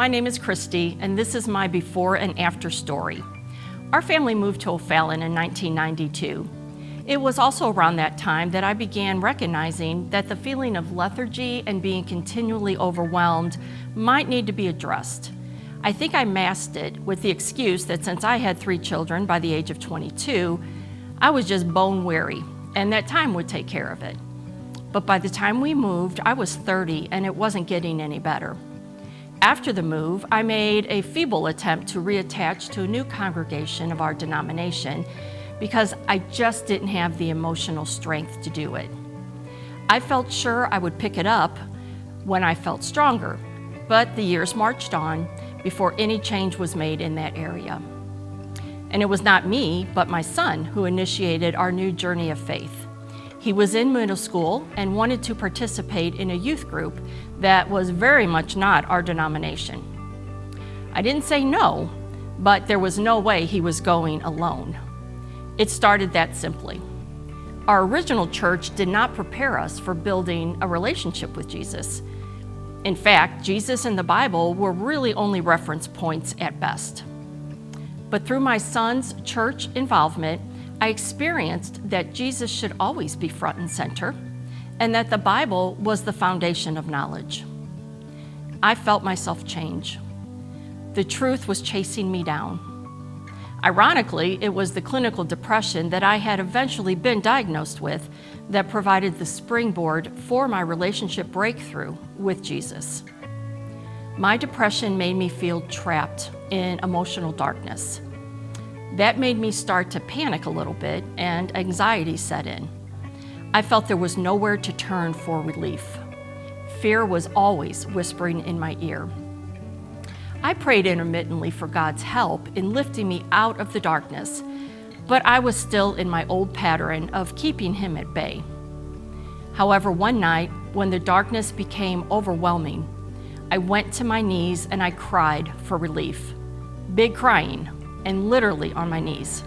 My name is Christie, and this is my before and after story. Our family moved to O'Fallon in 1992. It was also around that time that I began recognizing that the feeling of lethargy and being continually overwhelmed might need to be addressed. I think I masked it with the excuse that since I had 3 children by the age of 22, I was just bone weary, and that time would take care of it. But by the time we moved, I was 30, and it wasn't getting any better. After the move, I made a feeble attempt to reattach to a new congregation of our denomination because I just didn't have the emotional strength to do it. I felt sure I would pick it up when I felt stronger, but the years marched on before any change was made in that area. And it was not me, but my son who initiated our new journey of faith. He was in middle school and wanted to participate in a youth group that was very much not our denomination. I didn't say no, but there was no way he was going alone. It started that simply. Our original church did not prepare us for building a relationship with Jesus. In fact, Jesus and the Bible were really only reference points at best. But through my son's church involvement, I experienced that Jesus should always be front and center, and that the Bible was the foundation of knowledge. I felt myself change. The truth was chasing me down. Ironically, it was the clinical depression that I had eventually been diagnosed with that provided the springboard for my relationship breakthrough with Jesus. My depression made me feel trapped in emotional darkness. That made me start to panic a little bit, and anxiety set in. I felt there was nowhere to turn for relief. Fear was always whispering in my ear. I prayed intermittently for God's help in lifting me out of the darkness, but I was still in my old pattern of keeping Him at bay. However, one night, when the darkness became overwhelming, I went to my knees and I cried for relief. Big crying, and literally on my knees.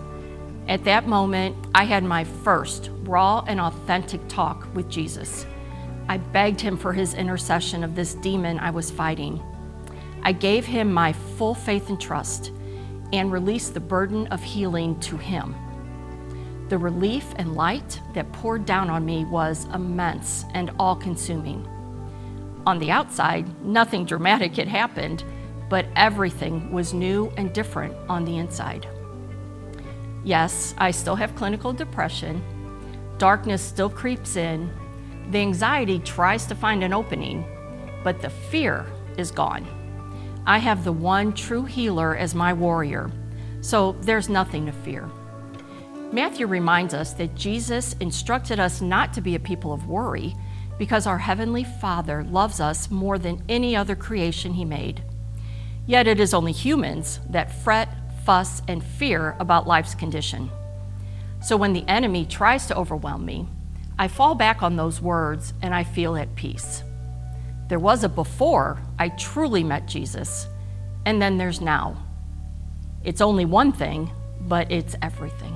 At that moment, I had my first raw and authentic talk with Jesus. I begged Him for His intercession of this demon I was fighting. I gave Him my full faith and trust and released the burden of healing to Him. The relief and light that poured down on me was immense and all-consuming. On the outside, nothing dramatic had happened, but everything was new and different on the inside. Yes, I still have clinical depression. Darkness still creeps in. The anxiety tries to find an opening, but the fear is gone. I have the one true healer as my warrior, so there's nothing to fear. Matthew reminds us that Jesus instructed us not to be a people of worry because our Heavenly Father loves us more than any other creation He made. Yet it is only humans that fret, fuss, and fear about life's condition. So when the enemy tries to overwhelm me, I fall back on those words and I feel at peace. There was a before I truly met Jesus, and then there's now. It's only one thing, but it's everything.